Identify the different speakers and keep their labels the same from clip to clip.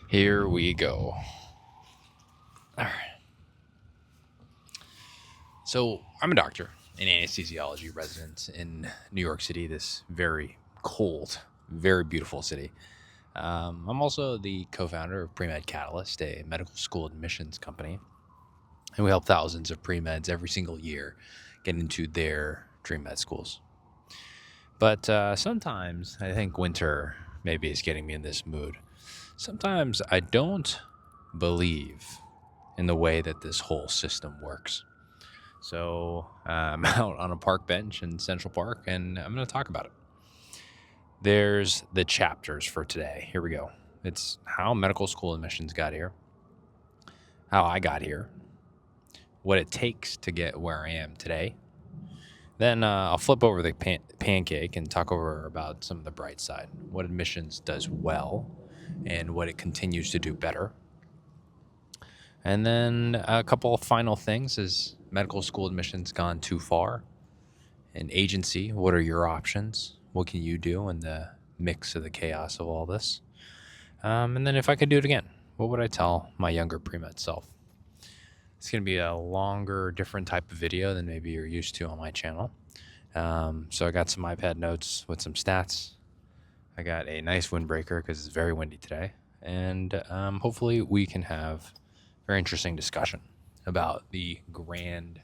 Speaker 1: Here we go. All right. So I'm a doctor, an anesthesiology resident in New York City, this very cold, very beautiful city. I'm also the co-founder of PREMED Catalyst, a medical school admissions company, and we help thousands of premeds every single year get into their dream med schools. But sometimes I think winter maybe is getting me in this mood. Sometimes I don't believe in the way that this whole system works. So I'm out on a park bench in Central Park and I'm going to talk about it. There's the chapters for today. Here we go. It's how medical school admissions got here, how I got here, what it takes to get where I am today. Then I'll flip over the pancake and talk over about some of the bright side, what admissions does well and what it continues to do better. And then a couple of final things. Is medical school admissions gone too far? An agency, what are your options? What can you do in the mix of the chaos of all this? And then if I could do it again, what would I tell my younger pre-med self? It's going to be a longer, different type of video than maybe you're used to on my channel. So I got some iPad notes with some stats. I got a nice windbreaker because it's very windy today. And hopefully we can have a very interesting discussion about the grand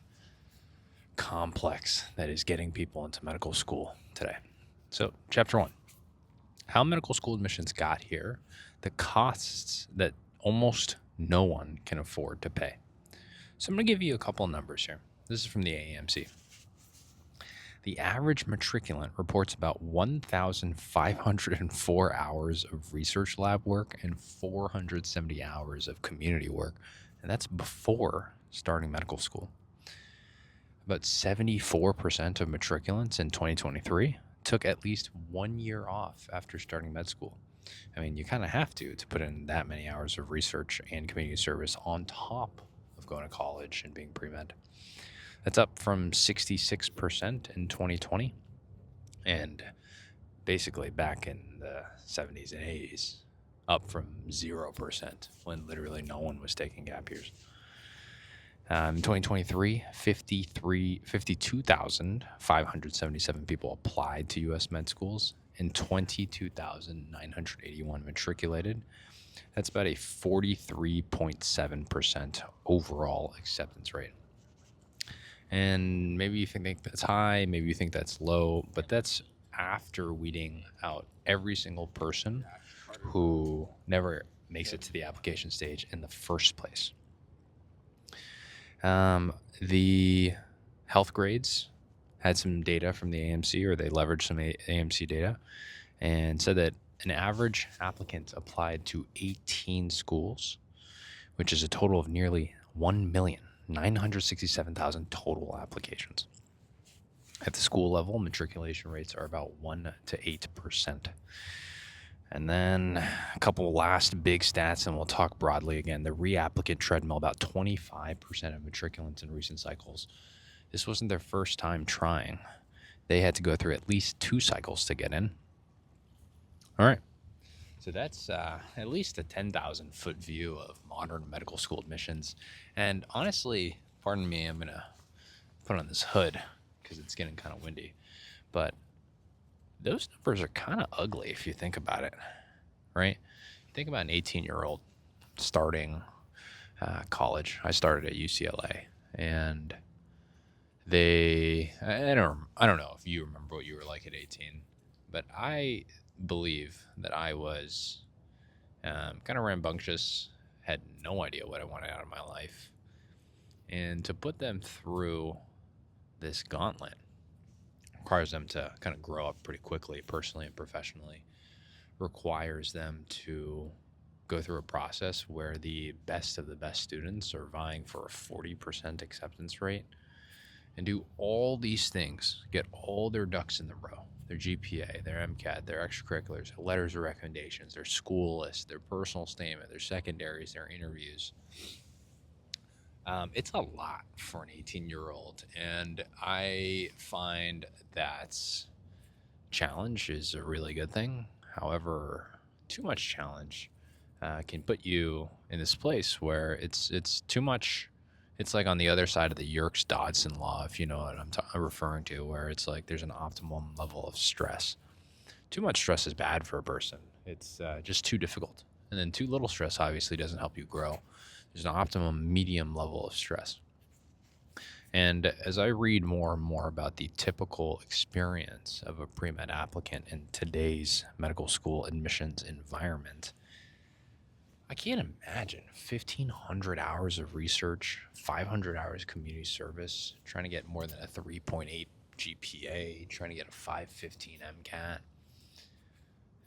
Speaker 1: complex that is getting people into medical school today. So, chapter 1, how medical school admissions got here, the costs that almost no one can afford to pay. So I'm going to give you a couple numbers here. This is from the AAMC. The average matriculant reports about 1,504 hours of research lab work and 470 hours of community work, and that's before starting medical school. About 74% of matriculants in 2023 took at least 1 year off after starting med school. I mean, you kind of have to put in that many hours of research and community service on top of going to college and being pre-med. That's up from 66% in 2020 and basically back in the 70s and 80s, up from 0% when literally no one was taking gap years. In 2023, 52,577 people applied to U.S. med schools and 22,981 matriculated. That's about a 43.7% overall acceptance rate. And maybe you think that's high, maybe you think that's low, but that's after weeding out every single person who never makes it to the application stage in the first place. The health grades had some data from the AMC, or they leveraged some AMC data, and said that an average applicant applied to 18 schools, which is a total of nearly 1,967,000 total applications. At the school level, matriculation rates are about 1 to 8%. And then a couple last big stats, and we'll talk broadly again. The reapplicant treadmill, about 25% of matriculants in recent cycles. This wasn't their first time trying. They had to go through at least 2 cycles to get in. All right. So that's at least a 10,000-foot view of modern medical school admissions. And honestly, pardon me, I'm going to put on this hood because it's getting kind of windy. But those numbers are kind of ugly if you think about it, right? Think about an 18-year-old starting college. I started at UCLA, and I don't know if you remember what you were like at 18, but I believe that I was kind of rambunctious, had no idea what I wanted out of my life. And to put them through this gauntlet requires them to kind of grow up pretty quickly, personally and professionally, requires them to go through a process where the best of the best students are vying for a 40% acceptance rate and do all these things, get all their ducks in the row, their GPA, their MCAT, their extracurriculars, their letters of recommendations, their school list, their personal statement, their secondaries, their interviews. It's a lot for an 18-year-old, and I find that challenge is a really good thing. However, too much challenge can put you in this place where it's too much. It's like on the other side of the Yerkes-Dodson law, if you know what I'm referring to, where it's like there's an optimum level of stress. Too much stress is bad for a person. It's just too difficult. And then too little stress obviously doesn't help you grow. There's an optimum medium level of stress. And as I read more and more about the typical experience of a pre-med applicant in today's medical school admissions environment, I can't imagine 1,500 hours of research, 500 hours community service, trying to get more than a 3.8 GPA, trying to get a 515 MCAT,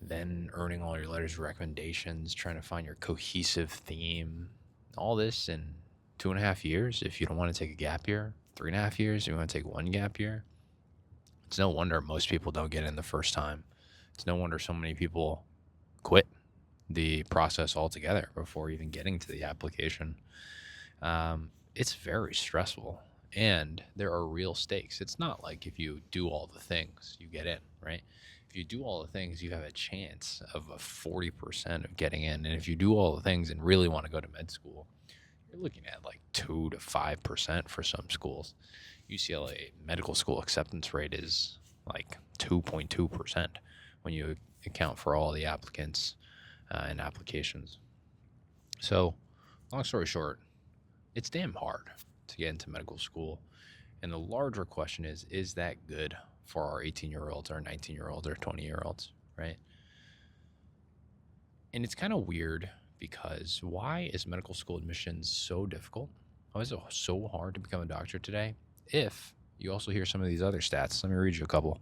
Speaker 1: then earning all your letters of recommendations, trying to find your cohesive theme, all this in 2.5 years if you don't want to take a gap year, 3.5 years if you want to take one gap year. It's no wonder most people don't get in the first time. It's no wonder so many people quit the process altogether before even getting to the application. It's very stressful, and there are real stakes. It's not like if you do all the things, you get in, right? If you do all the things, you have a chance of a 40% of getting in. And if you do all the things and really want to go to med school, you're looking at like 2 to 5% for some schools. UCLA medical school acceptance rate is like 2.2% when you account for all the applicants and applications. So, long story short, it's damn hard to get into medical school. And the larger question is that good for our 18-year-olds, our 19-year-olds, our 20-year-olds, right? And it's kind of weird because why is medical school admissions so difficult? Why is it so hard to become a doctor today? If you also hear some of these other stats, let me read you a couple.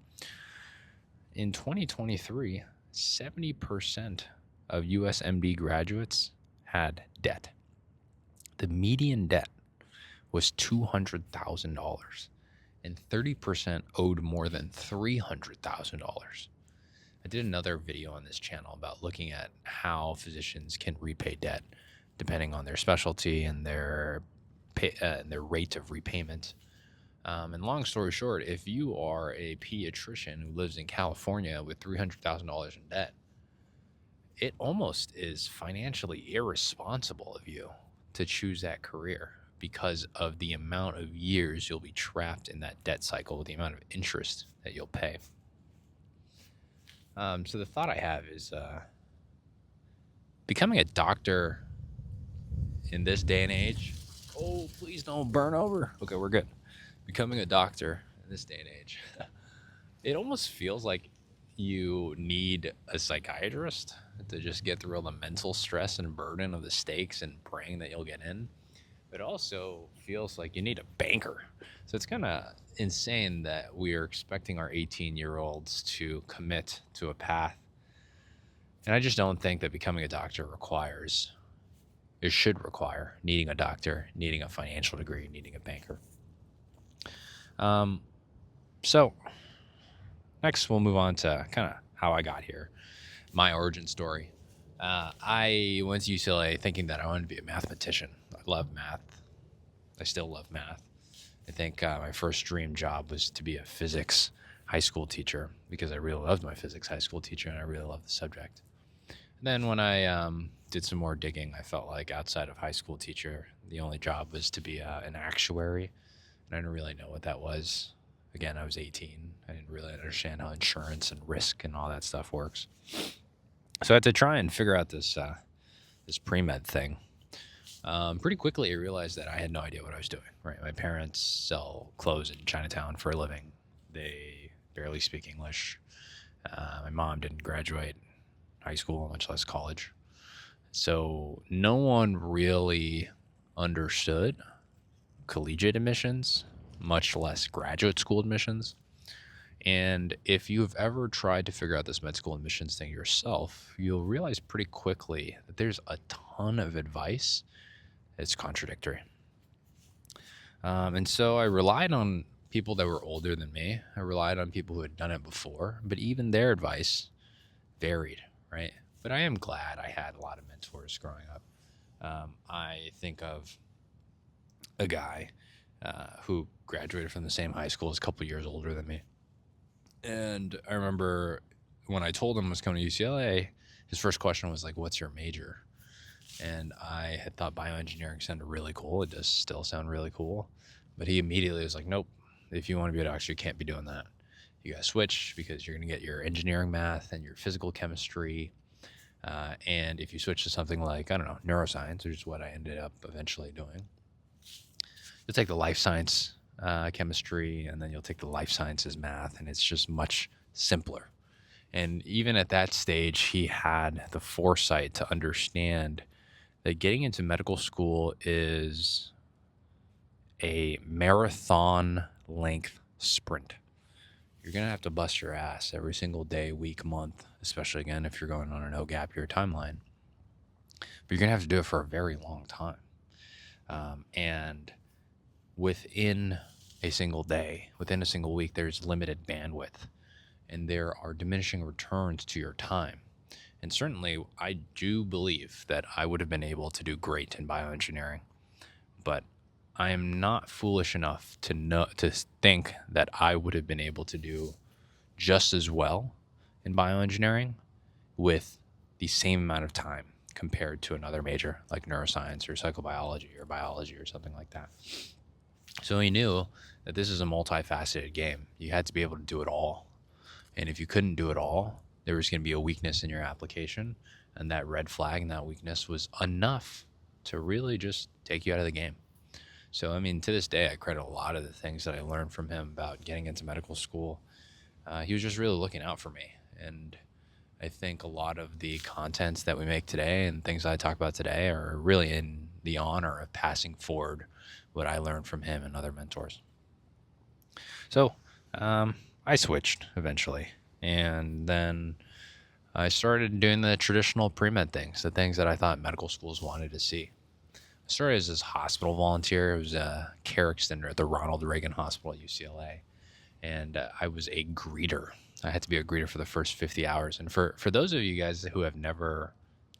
Speaker 1: In 2023, 70% of US MD graduates had debt. The median debt was $200,000, and 30% owed more than $300,000. I did another video on this channel about looking at how physicians can repay debt depending on their specialty and their rate of repayment. And long story short, if you are a pediatrician who lives in California with $300,000 in debt, it almost is financially irresponsible of you to choose that career because of the amount of years you'll be trapped in that debt cycle, the amount of interest that you'll pay. So the thought I have is becoming a doctor in this day and age. Oh, please don't burn over. Okay, we're good. Becoming a doctor in this day and age, it almost feels like you need a psychiatrist to just get through all the mental stress and burden of the stakes and praying that you'll get in. But it also feels like you need a banker. So it's kind of insane that we are expecting our 18-year-olds to commit to a path. And I just don't think that becoming a doctor should require needing a doctor, needing a financial degree, needing a banker. So next we'll move on to kind of how I got here, my origin story. I went to UCLA thinking that I wanted to be a mathematician. I love math. I still love math. I think my first dream job was to be a physics high school teacher because I really loved my physics high school teacher and I really loved the subject. And then when I did some more digging, I felt like outside of high school teacher, the only job was to be an actuary. And I didn't really know what that was. Again, I was 18. I didn't really understand how insurance and risk and all that stuff works. So I had to try and figure out this pre-med thing. Pretty quickly, I realized that I had no idea what I was doing. Right, my parents sell clothes in Chinatown for a living. They barely speak English. My mom didn't graduate high school, much less college. So no one really understood collegiate admissions, much less graduate school admissions. And if you've ever tried to figure out this med school admissions thing yourself, you'll realize pretty quickly that there's a ton of advice that's contradictory. And so I relied on people that were older than me. I relied on people who had done it before, but even their advice varied, right? But I am glad I had a lot of mentors growing up. I think of a guy who graduated from the same high school, is a couple years older than me. And I remember when I told him I was coming to UCLA, his first question was like, "What's your major?" And I had thought bioengineering sounded really cool. It does still sound really cool. But he immediately was like, nope, if you want to be a doctor, you can't be doing that. You got to switch because you're going to get your engineering math and your physical chemistry. And if you switch to something like, I don't know, neuroscience, which is what I ended up eventually doing, you'll take the life science chemistry, and then you'll take the life sciences math, and it's just much simpler. And even at that stage, he had the foresight to understand that getting into medical school is a marathon length sprint. You're going to have to bust your ass every single day, week, month, especially again if you're going on a no gap year timeline. But you're going to have to do it for a very long time. And within a single day, within a single week, there's limited bandwidth, and there are diminishing returns to your time. And certainly, I do believe that I would have been able to do great in bioengineering, but I am not foolish enough to think that I would have been able to do just as well in bioengineering with the same amount of time compared to another major like neuroscience or psychobiology or biology or something like that. So he knew that this is a multifaceted game. You had to be able to do it all. And if you couldn't do it all, there was going to be a weakness in your application. And that red flag and that weakness was enough to really just take you out of the game. So, I mean, to this day, I credit a lot of the things that I learned from him about getting into medical school. He was just really looking out for me. And I think a lot of the contents that we make today and things I talk about today are really in the honor of passing forward what I learned from him and other mentors. So I switched eventually. And then I started doing the traditional pre-med things, the things that I thought medical schools wanted to see. I started as this hospital volunteer. It was a care extender at the Ronald Reagan Hospital at UCLA. And I was a greeter. I had to be a greeter for the first 50 hours. And for those of you guys who have never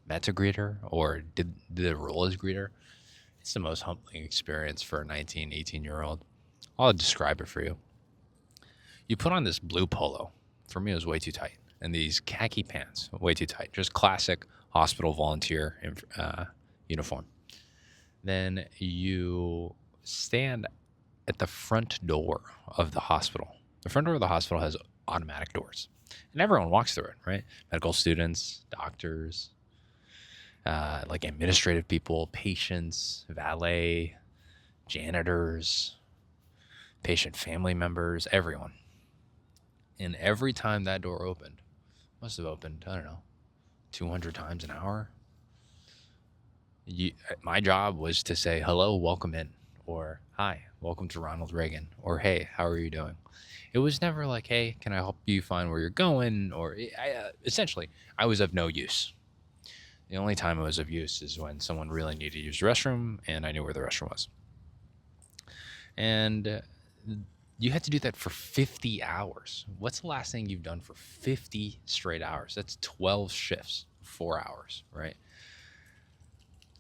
Speaker 1: met a greeter or did the role as greeter, it's the most humbling experience for a 19, 18-year-old. I'll describe it for you. You put on this blue polo. For me, it was way too tight. And these khaki pants, way too tight. Just classic hospital volunteer uniform. Then you stand at the front door of the hospital. The front door of the hospital has automatic doors. And everyone walks through it, right? Medical students, doctors, like administrative people, patients, valet, janitors, patient family members, everyone. And every time that door opened, must have opened, I don't know, 200 times an hour. My job was to say, hello, welcome in, or hi, welcome to Ronald Reagan, or hey, how are you doing? It was never like, hey, can I help you find where you're going? Or essentially, I was of no use. The only time I was of use is when someone really needed to use the restroom and I knew where the restroom was. And you had to do that for 50 hours. What's the last thing you've done for 50 straight hours? That's 12 shifts, 4 hours, right?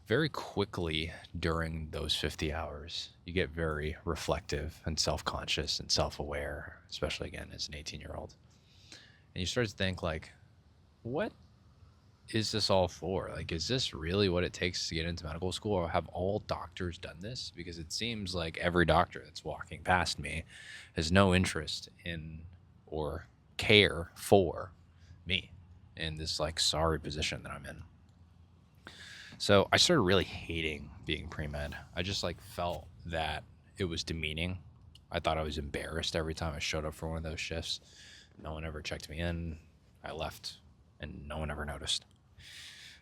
Speaker 1: Very quickly during those 50 hours, you get very reflective and self-conscious and self-aware, especially again as an 18-year-old. And you start to think like, what is this all for? Like, is this really what it takes to get into medical school? Or have all doctors done this? Because it seems like every doctor that's walking past me has no interest in or care for me in this like sorry position that I'm in. So I started really hating being pre-med. I just like felt that it was demeaning. I thought I was embarrassed every time I showed up for one of those shifts. No one ever checked me in. I left and no one ever noticed.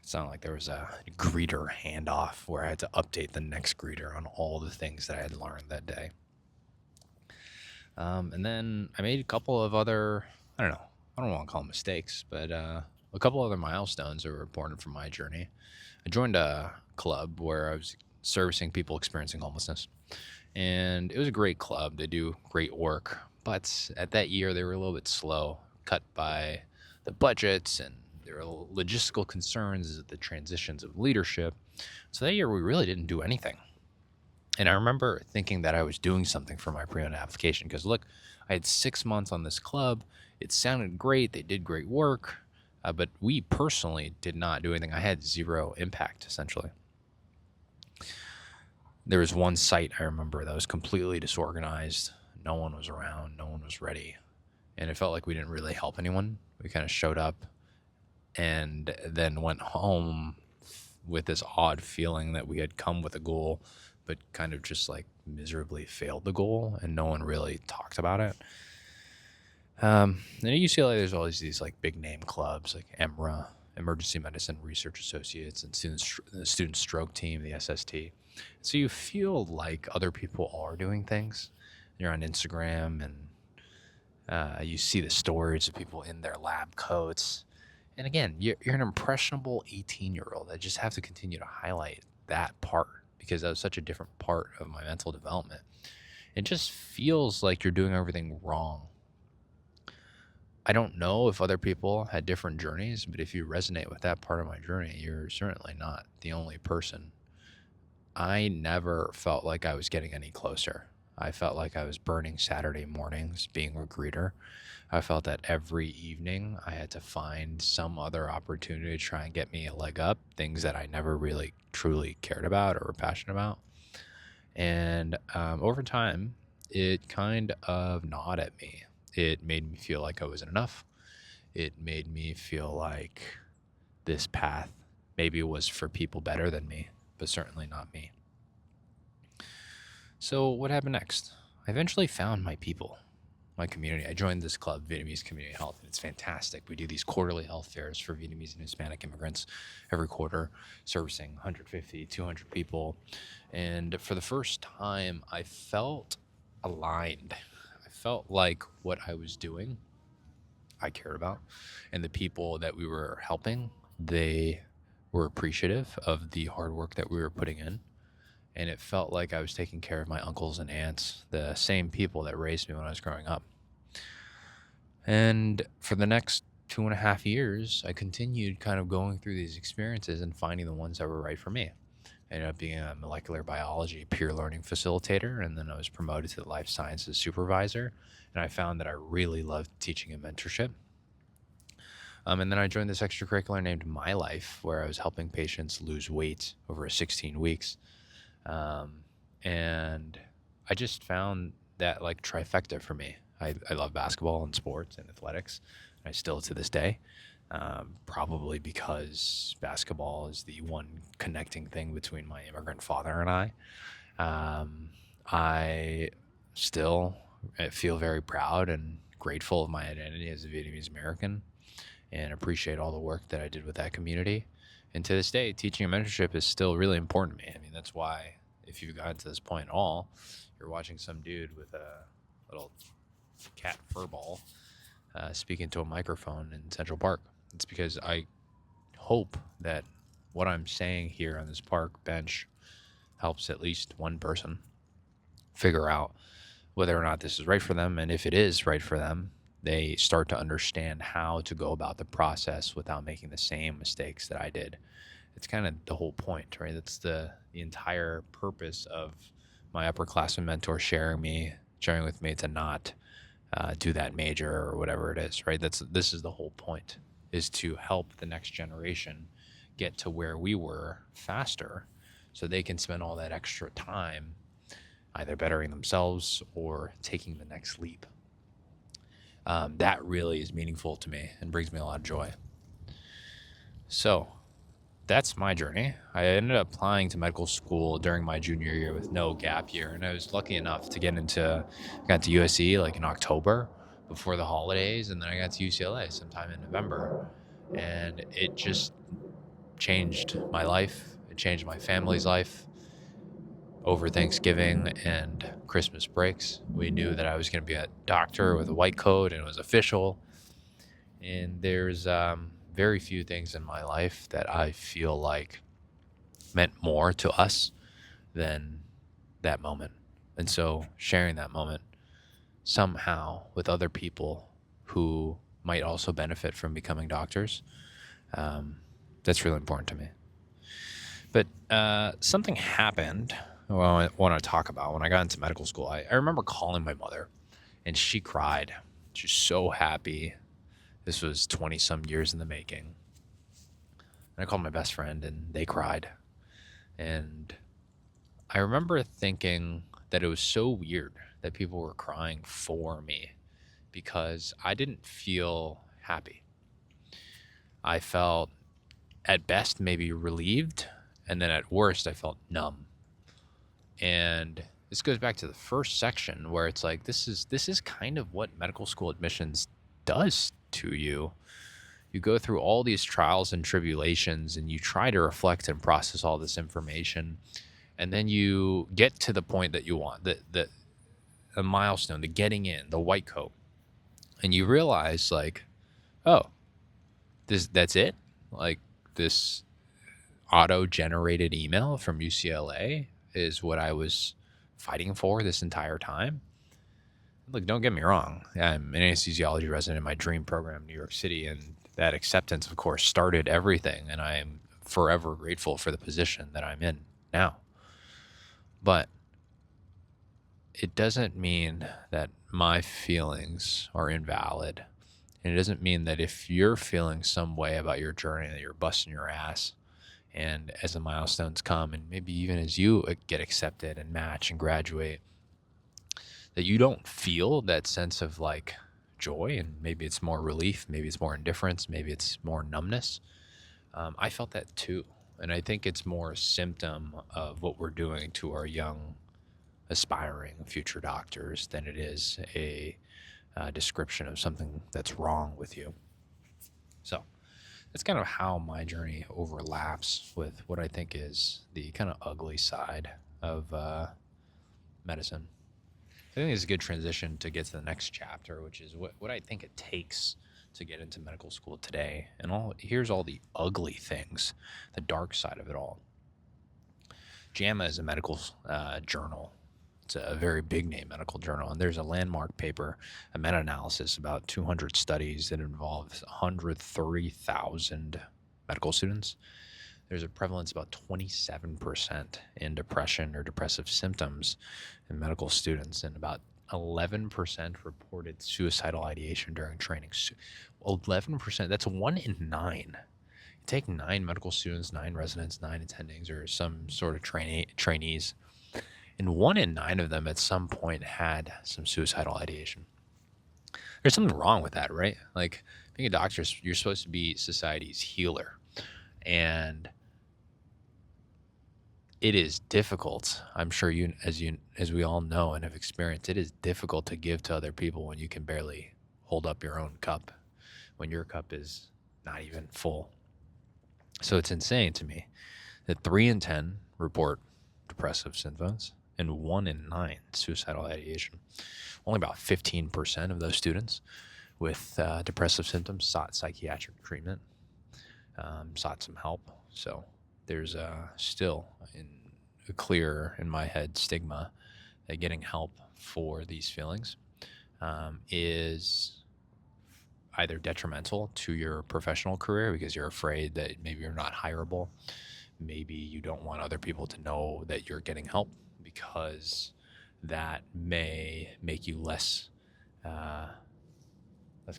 Speaker 1: It sounded like there was a greeter handoff where I had to update the next greeter on all the things that I had learned that day. And then I made a couple of other, I don't want to call them mistakes, but a couple other milestones that were important from my journey. I joined a club where I was servicing people experiencing homelessness. And it was a great club. They do great work. But at that year, they were a little bit slow, cut by the budgets, and there were logistical concerns at the transitions of leadership. So that year, we really didn't do anything. And I remember thinking that I was doing something for my pre-med application because, look, I had 6 months on this club. It sounded great. They did great work. But we personally did not do anything. I had zero impact, essentially. There was one site I remember that was completely disorganized. No one was around. No one was ready. And it felt like we didn't really help anyone. We kind of showed up and then went home with this odd feeling that we had come with a goal, but kind of just like miserably failed the goal, and no one really talked about it. And at UCLA, there's always these like big name clubs like EMRA, Emergency Medicine Research Associates, and the Student Stroke Team, the SST. So you feel like other people are doing things. You're on Instagram and you see the stories of people in their lab coats. And again, you're an impressionable 18-year-old. I just have to continue to highlight that part because that was such a different part of my mental development. It just feels like you're doing everything wrong. I don't know if other people had different journeys, but if you resonate with that part of my journey, you're certainly not the only person. I never felt like I was getting any closer. I felt like I was burning Saturday mornings being a greeter. I felt that every evening I had to find some other opportunity to try and get me a leg up, things that I never really truly cared about or were passionate about. And over time, it kind of gnawed at me. It made me feel like I wasn't enough. It made me feel like this path maybe was for people better than me, but certainly not me. So what happened next? I eventually found my people, my community. I joined this club, Vietnamese Community Health, and it's fantastic. We do these quarterly health fairs for Vietnamese and Hispanic immigrants every quarter, servicing 150, 200 people. And for the first time, I felt aligned. I felt like what I was doing, I cared about, and the people that we were helping, they were appreciative of the hard work that we were putting in. And it felt like I was taking care of my uncles and aunts, the same people that raised me when I was growing up. And for the next 2.5 years, I continued kind of going through these experiences and finding the ones that were right for me. I ended up being a molecular biology peer learning facilitator, and then I was promoted to the life sciences supervisor. And I found that I really loved teaching and mentorship. And then I joined this extracurricular named My Life, where I was helping patients lose weight over 16 weeks. And I just found that like trifecta for me. I love basketball and sports and athletics. And I still to this day, probably because basketball is the one connecting thing between my immigrant father and I. I still feel very proud and grateful of my identity as a Vietnamese American and appreciate all the work that I did with that community. And to this day, teaching and mentorship is still really important to me. I mean, that's why if you've gotten to this point at all, you're watching some dude with a little cat fur ball speaking to a microphone in Central Park. It's because I hope that what I'm saying here on this park bench helps at least one person figure out whether or not this is right for them. And if it is right for them, they start to understand how to go about the process without making the same mistakes that I did. It's kind of the whole point, right? That's the entire purpose of my upperclassman mentor sharing with me to not do that major or whatever it is, right? This is the whole point, is to help the next generation get to where we were faster so they can spend all that extra time either bettering themselves or taking the next leap. That really is meaningful to me and brings me a lot of joy. So that's my journey. I ended up applying to medical school during my junior year with no gap year, and I was lucky enough to got to USC like in October before the holidays, and then I got to UCLA sometime in November, and it just changed my life. It changed my family's life. Over Thanksgiving and Christmas breaks, we knew that I was going to be a doctor with a white coat, and it was official. And there's very few things in my life that I feel like meant more to us than that moment. And so sharing that moment somehow with other people who might also benefit from becoming doctors, that's really important to me. But something happened I want to talk about when I got into medical school. I remember calling my mother, and she cried. She was so happy This was 20 some years in the making. And I called my best friend and they cried. And I remember thinking that it was so weird that people were crying for me because I didn't feel happy. I felt at best maybe relieved, and then at worst I felt numb. And this goes back to the first section where it's like this is kind of what medical school admissions does to you. You go through all these trials and tribulations and you try to reflect and process all this information, and then you get to the point that you want, the milestone, the getting in, the white coat, and you realize like, oh, that's it? Like this auto-generated email from UCLA is what I was fighting for this entire time? Look, don't get me wrong. I'm an anesthesiology resident in my dream program in New York City, and that acceptance, of course, started everything, and I am forever grateful for the position that I'm in now. But it doesn't mean that my feelings are invalid. And it doesn't mean that if you're feeling some way about your journey that you're busting your ass. And as the milestones come, and maybe even as you get accepted and match and graduate, that you don't feel that sense of like joy, and maybe it's more relief, maybe it's more indifference, maybe it's more numbness. I felt that too. And I think it's more a symptom of what we're doing to our young, aspiring future doctors than it is a description of something that's wrong with you. So that's kind of how my journey overlaps with what I think is the kind of ugly side of medicine. I think it's a good transition to get to the next chapter, which is what I think it takes to get into medical school today. And here's all the ugly things, the dark side of it all. JAMA is a medical journal. It's a very big name medical journal. And there's a landmark paper, a meta-analysis about 200 studies that involves 130,000 medical students. There's a prevalence about 27% in depression or depressive symptoms in medical students, and about 11% reported suicidal ideation during training. 11%, that's 1 in 9. You take 9 medical students, 9 residents, 9 attendings, or some sort of trainees, and 1 in 9 of them at some point had some suicidal ideation. There's something wrong with that, right? Like, being a doctor, you're supposed to be society's healer. And it is difficult. I'm sure as we all know and have experienced, it is difficult to give to other people when you can barely hold up your own cup, when your cup is not even full. So it's insane to me that 3 in 10 report depressive symptoms and 1 in 9 suicidal ideation. Only about 15% of those students with depressive symptoms sought psychiatric treatment, sought some help. So there's still a clear, in my head, stigma that getting help for these feelings is either detrimental to your professional career because you're afraid that maybe you're not hireable. Maybe you don't want other people to know that you're getting help because that may make you less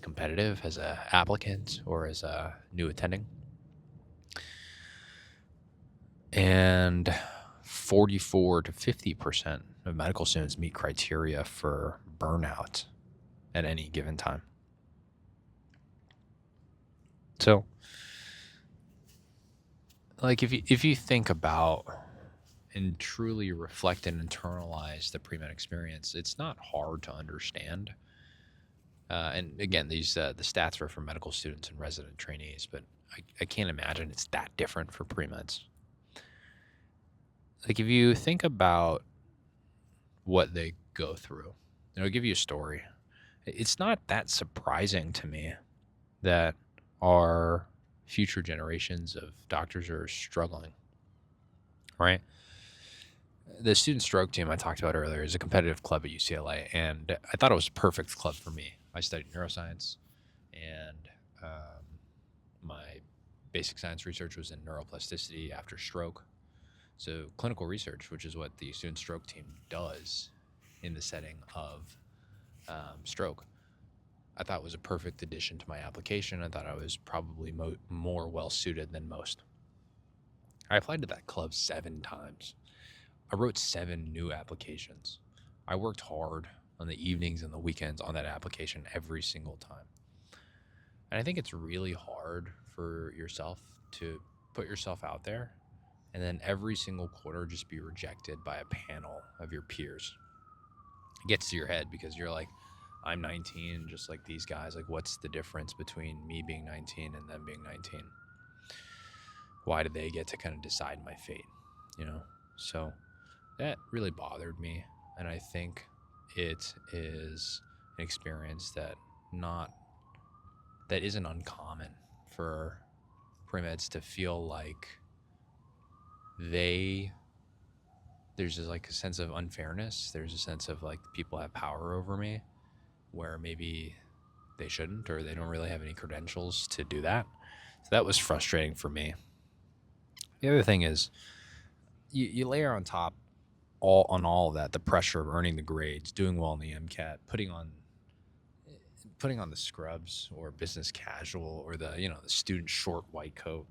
Speaker 1: competitive as an applicant or as a new attending. And 44 to 50% of medical students meet criteria for burnout at any given time. So, like, if you think about and truly reflect and internalize the pre-med experience, it's not hard to understand. And again, these the stats are for medical students and resident trainees, but I can't imagine it's that different for pre-meds. Like, if you think about what they go through, and I'll give you a story. It's not that surprising to me that our future generations of doctors are struggling, right? The student stroke team I talked about earlier is a competitive club at UCLA, and I thought it was a perfect club for me. I studied neuroscience, and my basic science research was in neuroplasticity after stroke. So clinical research, which is what the student stroke team does in the setting of stroke, I thought was a perfect addition to my application. I thought I was probably more well suited than most. I applied to that club 7 times. I wrote 7 new applications. I worked hard on the evenings and the weekends on that application every single time. And I think it's really hard for yourself to put yourself out there and then every single quarter just be rejected by a panel of your peers. It gets to your head because you're like, I'm 19, just like these guys. Like, what's the difference between me being 19 and them being 19? Why do they get to kind of decide my fate? So that really bothered me. And I think it is an experience that isn't uncommon for premeds to feel like there's just like a sense of unfairness. There's a sense of like people have power over me where maybe they shouldn't, or they don't really have any credentials to do that. So that was frustrating for me. The other thing is you layer on top all of that, the pressure of earning the grades, doing well in the MCAT, putting on the scrubs or business casual or the student short white coat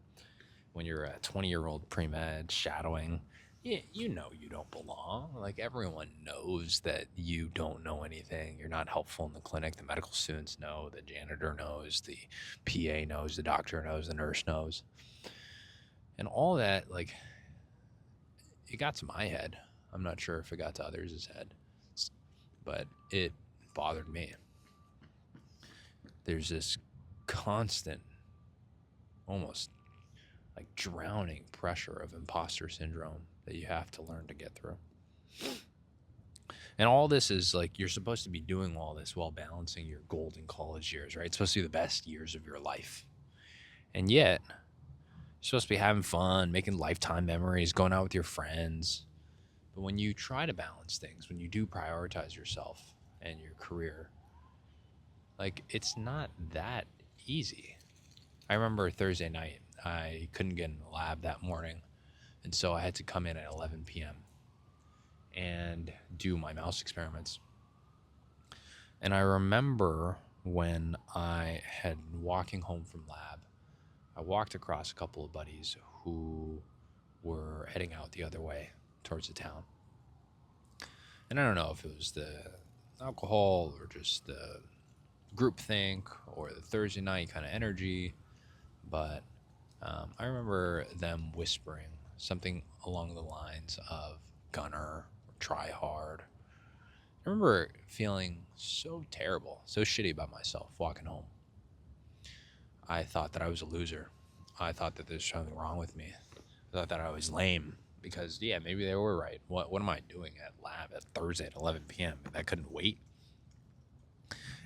Speaker 1: when you're a 20-year-old pre-med shadowing. You don't belong. Like, everyone knows that you don't know anything. You're not helpful in the clinic. The medical students know, the janitor knows, the PA knows, the doctor knows, the nurse knows. And all that, like, it got to my head. I'm not sure if it got to others' head, but it bothered me. There's this constant, almost like drowning pressure of imposter syndrome that you have to learn to get through. And all this is like, you're supposed to be doing all this while balancing your golden college years, right? It's supposed to be the best years of your life. And yet, you're supposed to be having fun, making lifetime memories, going out with your friends. But when you try to balance things, when you do prioritize yourself and your career, like, it's not that easy. I remember Thursday night, I couldn't get in the lab that morning. And so I had to come in at 11 p.m. and do my mouse experiments. And I remember when I had walking home from lab, I walked across a couple of buddies who were heading out the other way towards the town. And I don't know if it was the alcohol or just the groupthink or the Thursday night kind of energy, but I remember them whispering something along the lines of gunner, try hard. I remember feeling so terrible, so shitty about myself walking home. I thought that I was a loser. I thought that there's something wrong with me. I thought that I was lame because, yeah, maybe they were right. What am I doing at lab at Thursday at 11 p.m.? That couldn't wait.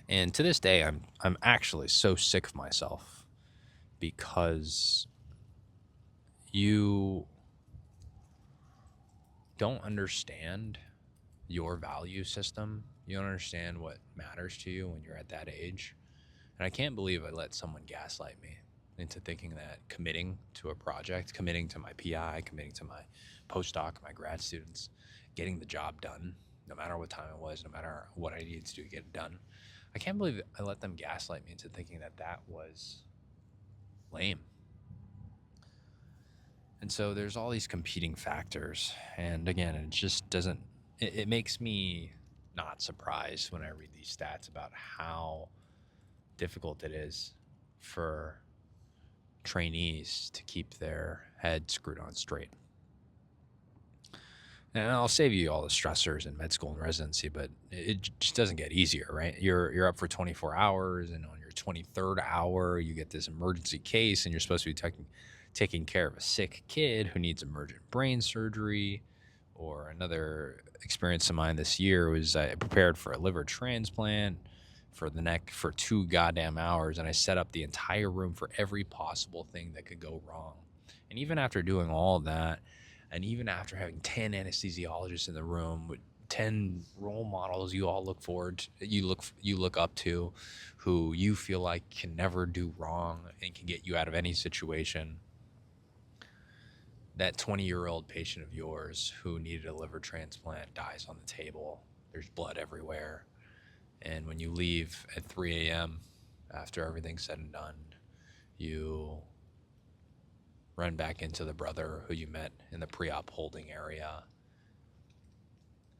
Speaker 1: And to this day, I'm actually so sick of myself because you don't understand your value system. You don't understand what matters to you when you're at that age. And I can't believe I let someone gaslight me into thinking that committing to a project, committing to my PI, committing to my postdoc, my grad students, getting the job done, no matter what time it was, no matter what I needed to do to get it done. I can't believe I let them gaslight me into thinking that that was lame. And so there's all these competing factors. And again, it just doesn't, it makes me not surprised when I read these stats about how difficult it is for trainees to keep their head screwed on straight. And I'll save you all the stressors in med school and residency, but it just doesn't get easier, right? You're up for 24 hours, and on your 23rd hour, you get this emergency case, and you're supposed to be taking care of a sick kid who needs emergent brain surgery. Or another experience of mine this year was I prepared for a liver transplant for the neck for 2 goddamn hours, and I set up the entire room for every possible thing that could go wrong. And even after doing all of that, and even after having 10 anesthesiologists in the room with 10 role models you all you look up to, who you feel like can never do wrong and can get you out of any situation, that 20-year-old patient of yours who needed a liver transplant dies on the table. There's blood everywhere. And when you leave at 3 a.m. after everything's said and done, you run back into the brother who you met in the pre-op holding area,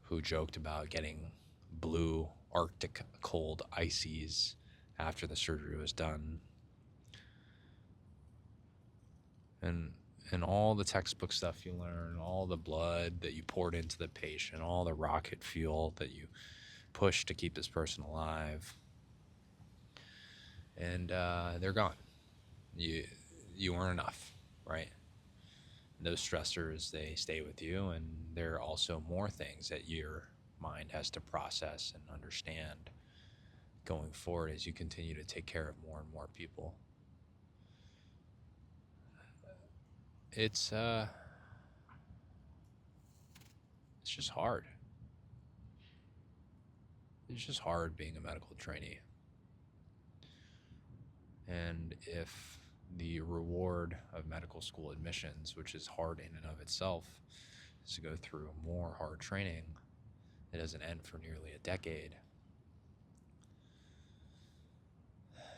Speaker 1: who joked about getting blue Arctic cold ices after the surgery was done. And all the textbook stuff you learn, all the blood that you poured into the patient, all the rocket fuel that you pushed to keep this person alive, and they're gone. You weren't enough, right? Those stressors, they stay with you, and there are also more things that your mind has to process and understand going forward as you continue to take care of more and more people. It's just hard. It's just hard being a medical trainee. And if the reward of medical school admissions, which is hard in and of itself, is to go through more hard training that doesn't end for nearly a decade,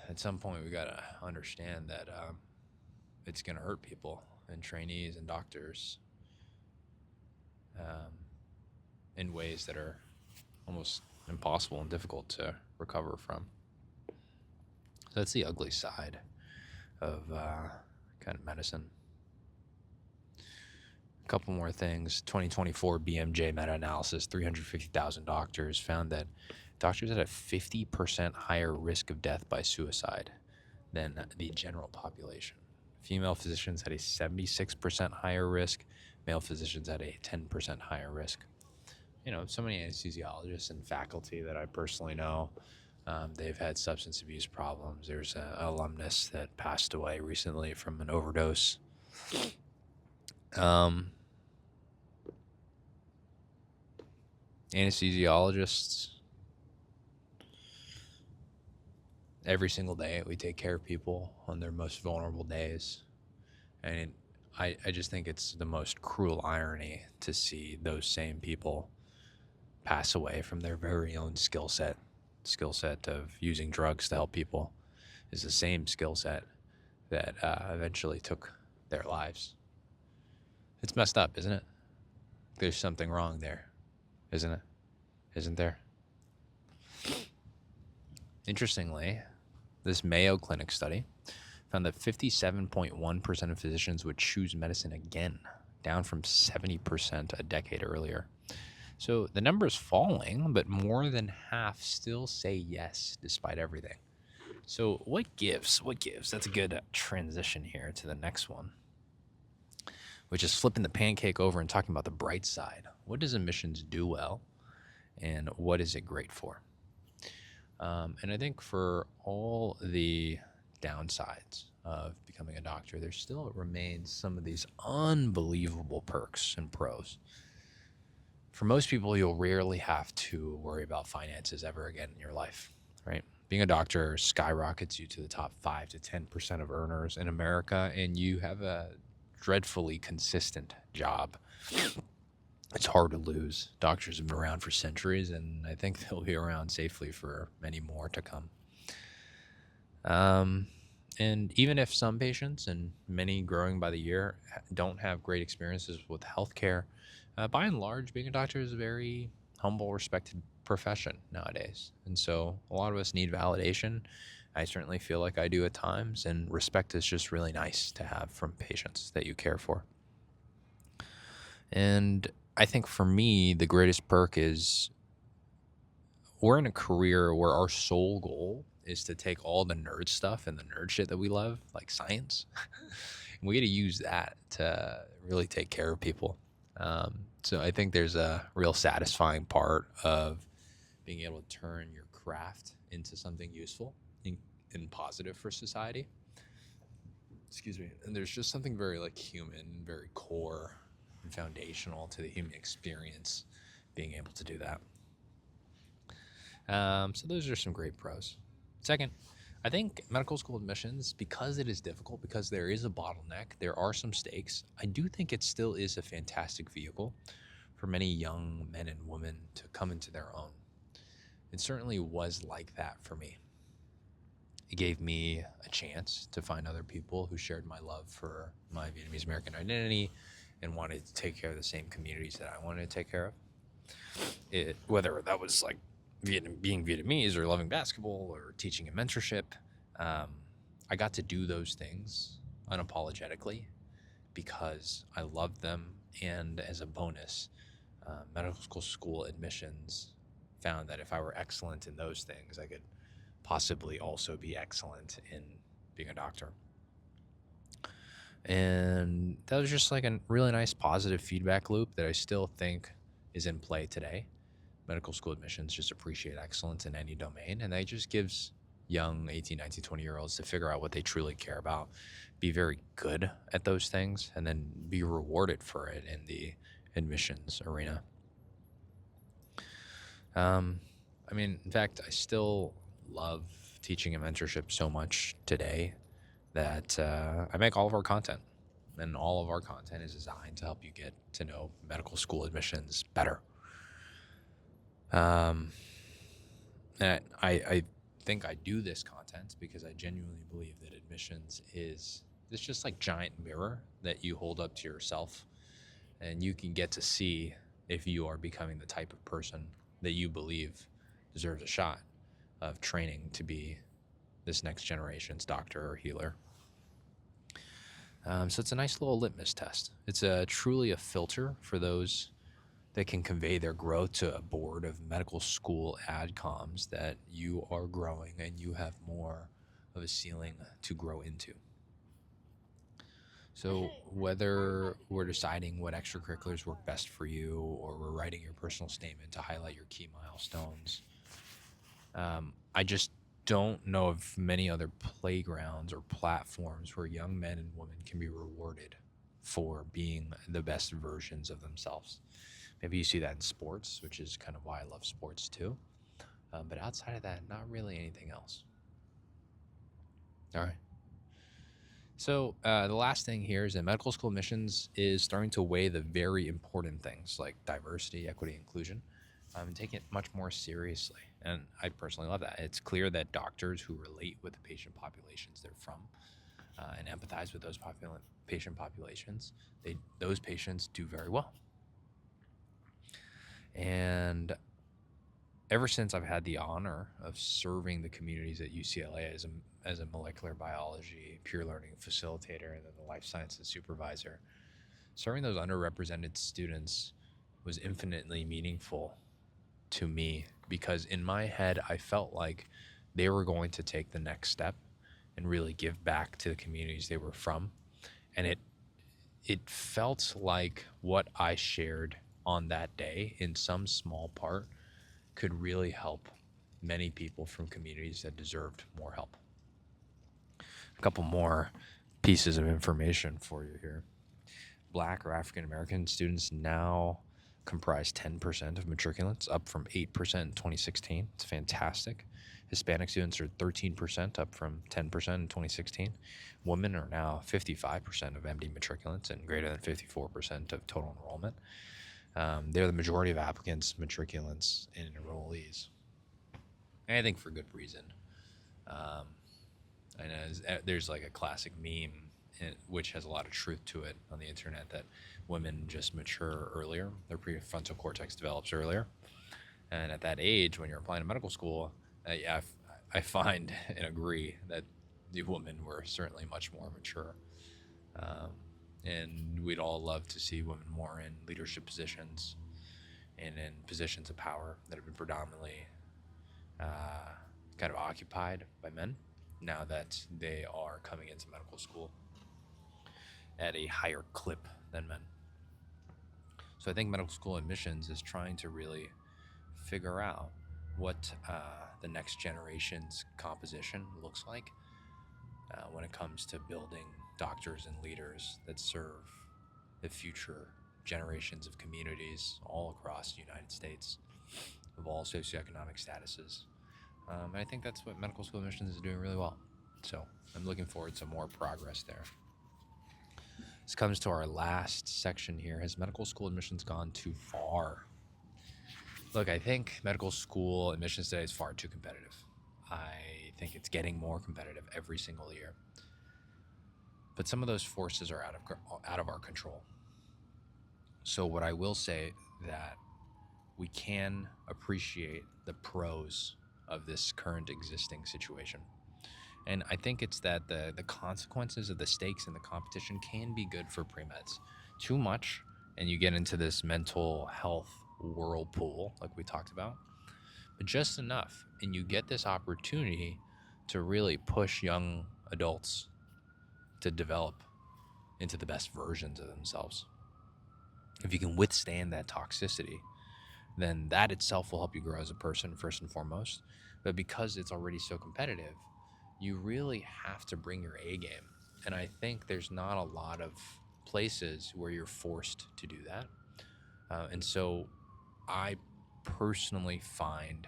Speaker 1: at some point we gotta understand that it's gonna hurt people and trainees and doctors in ways that are almost impossible and difficult to recover from. So that's the ugly side of kind of medicine. A couple more things. 2024 BMJ meta-analysis, 350,000 doctors found that doctors had a 50% higher risk of death by suicide than the general population. Female physicians had a 76% higher risk. Male physicians had a 10% higher risk. You know, so many anesthesiologists and faculty that I personally know, they've had substance abuse problems. There's an alumnus that passed away recently from an overdose. Anesthesiologists, every single day we take care of people on their most vulnerable days. And I just think it's the most cruel irony to see those same people pass away from their very own skill set of using drugs to help people is the same skill set that eventually took their lives. It's messed up, isn't it? There's something wrong there, isn't it? Isn't there? Interestingly, this Mayo Clinic study found that 57.1% of physicians would choose medicine again, down from 70% a decade earlier. So the number is falling, but more than half still say yes despite everything. So what gives? What gives? That's a good transition here to the next one, which is flipping the pancake over and talking about the bright side. What does admissions do well, and what is it great for? And I think for all the downsides of becoming a doctor, there still remains some of these unbelievable perks and pros. For most people, you'll rarely have to worry about finances ever again in your life, right? Being a doctor skyrockets you to the top 5 to 10% of earners in America, and you have a dreadfully consistent job. It's hard to lose. Doctors have been around for centuries, and I think they'll be around safely for many more to come. And even if some patients, and many growing by the year, don't have great experiences with healthcare, by and large, being a doctor is a very humble, respected profession nowadays. And so a lot of us need validation. I certainly feel like I do at times, and respect is just really nice to have from patients that you care for. And I think for me, the greatest perk is we're in a career where our sole goal is to take all the nerd stuff and the nerd shit that we love, like science, and we get to use that to really take care of people. So I think there's a real satisfying part of being able to turn your craft into something useful and positive for society. Excuse me. And there's just something very like human, very core and foundational to the human experience being able to do that. So those are some great pros. Second, I think medical school admissions, because it is difficult, because there is a bottleneck, there are some stakes, I do think it still is a fantastic vehicle for many young men and women to come into their own. it certainly was like that for me. It gave me a chance to find other people who shared my love for my Vietnamese American identity and wanted to take care of the same communities that I wanted to take care of. Whether that was like being Vietnamese or loving basketball or teaching and mentorship, I got to do those things unapologetically because I loved them. And as a bonus, medical school admissions found that if I were excellent in those things, I could possibly also be excellent in being a doctor. And that was just like a really nice positive feedback loop that I still think is in play today. Medical school admissions just appreciate excellence in any domain, and that just gives young 18, 19, 20-year-olds to figure out what they truly care about, be very good at those things, and then be rewarded for it in the admissions arena. In fact, I still love teaching and mentorship so much today that I make all of our content, and all of our content is designed to help you get to know medical school admissions better. And I think I do this content because I genuinely believe that admissions is this just like giant mirror that you hold up to yourself, and you can get to see if you are becoming the type of person that you believe deserves a shot of training to be this next generation's doctor or healer. So it's a nice little litmus test. It's truly a filter for those that can convey their growth to a board of medical school adcoms that you are growing and you have more of a ceiling to grow into. So whether we're deciding what extracurriculars work best for you, or we're writing your personal statement to highlight your key milestones, I just don't know of many other playgrounds or platforms where young men and women can be rewarded for being the best versions of themselves. Maybe you see that in sports, which is kind of why I love sports too. But outside of that, not really anything else. All right. So the last thing here is that medical school admissions is starting to weigh the very important things like diversity, equity, inclusion, and take it much more seriously. And I personally love that. It's clear that doctors who relate with the patient populations they're from and empathize with those patient populations, those patients do very well. And ever since I've had the honor of serving the communities at UCLA as a molecular biology, pure learning facilitator, and then the life sciences supervisor, serving those underrepresented students was infinitely meaningful to me, because in my head, I felt like they were going to take the next step and really give back to the communities they were from. And it felt like what I shared on that day in some small part could really help many people from communities that deserved more help. A couple more pieces of information for you here. Black or African American students now comprise 10% of matriculants, up from 8% in 2016. It's fantastic. Hispanic students are 13%, up from 10% in 2016. Women are now 55% of MD matriculants and greater than 54% of total enrollment. They're the majority of applicants, matriculants, and enrollees. And I think for good reason. I know there's like a classic meme, which has a lot of truth to it on the internet, that women just mature earlier. Their prefrontal cortex develops earlier. And at that age, when you're applying to medical school, I find and agree that the women were certainly much more mature. And we'd all love to see women more in leadership positions and in positions of power that have been predominantly kind of occupied by men, now that they are coming into medical school at a higher clip than men. So I think medical school admissions is trying to really figure out what the next generation's composition looks like when it comes to building doctors and leaders that serve the future generations of communities all across the United States of all socioeconomic statuses. And I think that's what medical school admissions is doing really well. So I'm looking forward to more progress there. This comes to our last section here. Has medical school admissions gone too far? Look, I think medical school admissions today is far too competitive. I think it's getting more competitive every single year. But some of those forces are out of our control. So what I will say that we can appreciate the pros of this current existing situation. And I think it's that the consequences of the stakes in the competition can be good for premeds. Too much, and you get into this mental health whirlpool, like we talked about, but just enough, and you get this opportunity to really push young adults to develop into the best versions of themselves. If you can withstand that toxicity, then that itself will help you grow as a person, first and foremost. But because it's already so competitive, you really have to bring your A game. And I think there's not a lot of places where you're forced to do that. And so I personally find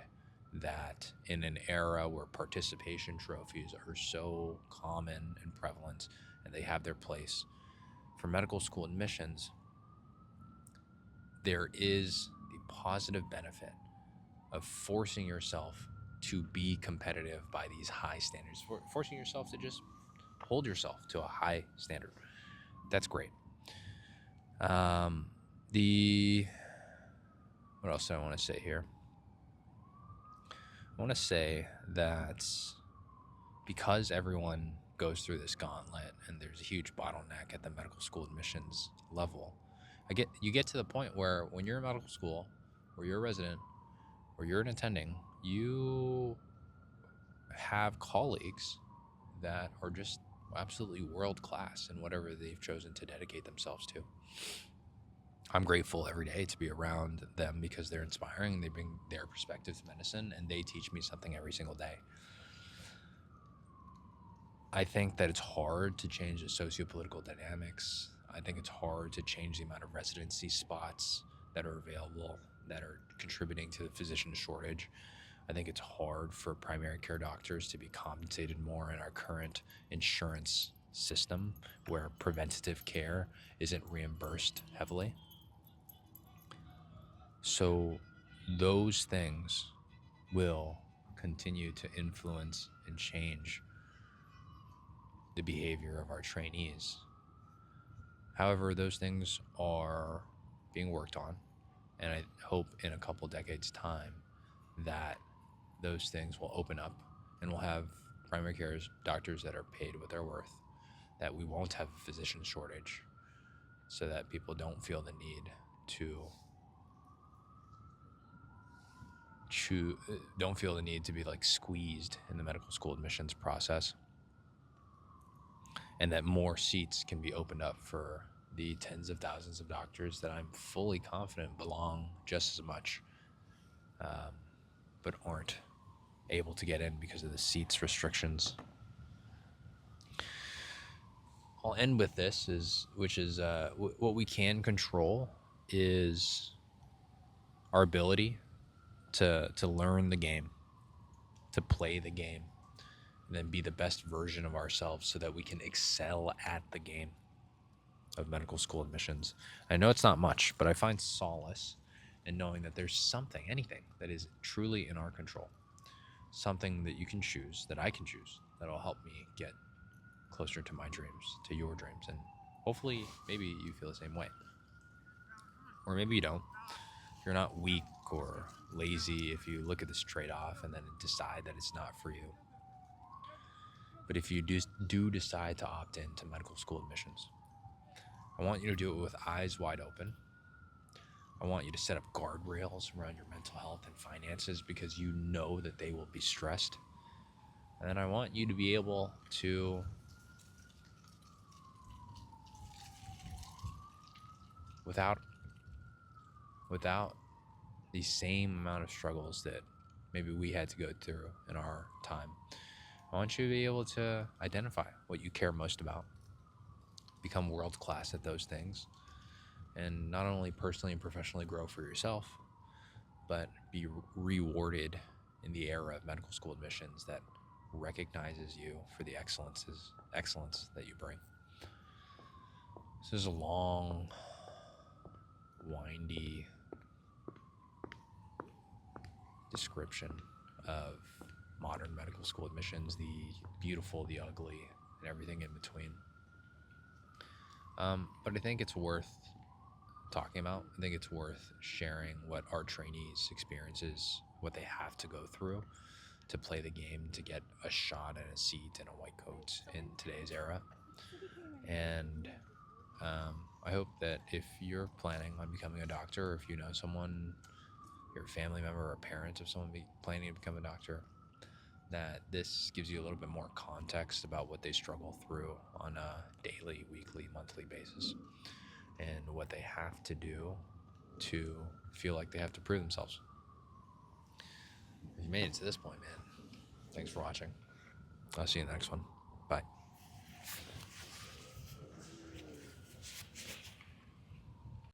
Speaker 1: that in an era where participation trophies are so common and prevalent and they have their place, for medical school admissions, there is the positive benefit of forcing yourself to be competitive by these high standards, forcing yourself to just hold yourself to a high standard. That's great. The what else do I want to say here? I want to say that because everyone goes through this gauntlet and there's a huge bottleneck at the medical school admissions level, you get to the point where when you're in medical school, or you're a resident, or you're an attending, you have colleagues that are just absolutely world class in whatever they've chosen to dedicate themselves to. I'm grateful every day to be around them because they're inspiring. They bring their perspective to medicine and they teach me something every single day. I think that it's hard to change the sociopolitical dynamics. I think it's hard to change the amount of residency spots that are available that are contributing to the physician shortage. I think it's hard for primary care doctors to be compensated more in our current insurance system where preventative care isn't reimbursed heavily. So those things will continue to influence and change the behavior of our trainees. However, those things are being worked on, and I hope in a couple decades' time that those things will open up and we'll have primary care doctors that are paid what they're worth, that we won't have a physician shortage, so that people don't feel the need to be like squeezed in the medical school admissions process, and that more seats can be opened up for the tens of thousands of doctors that I'm fully confident belong just as much, but aren't able to get in because of the seats restrictions. I'll end with this, what we can control is our ability to learn the game, to play the game, and then be the best version of ourselves so that we can excel at the game of medical school admissions. I know it's not much, but I find solace in knowing that there's anything that is truly in our control, something that you can choose, that I can choose, that'll help me get closer to my dreams, to your dreams, and hopefully maybe you feel the same way. Or maybe you don't. You're not weak or lazy if you look at this trade-off and then decide that it's not for you. But if you do decide to opt into medical school admissions, I want you to do it with eyes wide open. I want you to set up guardrails around your mental health and finances because you know that they will be stressed. And then I want you to be able to, without the same amount of struggles that maybe we had to go through in our time, I want you to be able to identify what you care most about, become world class at those things, and not only personally and professionally grow for yourself, but be rewarded in the era of medical school admissions that recognizes you for the excellence that you bring. This is a long, windy description of modern medical school admissions, the beautiful, the ugly, and everything in between. But I think it's worth talking about. I think it's worth sharing what our trainees' experiences, what they have to go through to play the game, to get a shot and a seat and a white coat in today's era. And I hope that if you're planning on becoming a doctor, or if you know someone, your family member or a parent of someone planning to become a doctor, that this gives you a little bit more context about what they struggle through on a daily, weekly, monthly basis, and what they have to do to feel like they have to prove themselves. If you made it to this point, man, thanks for watching. I'll see you in the next one. Bye.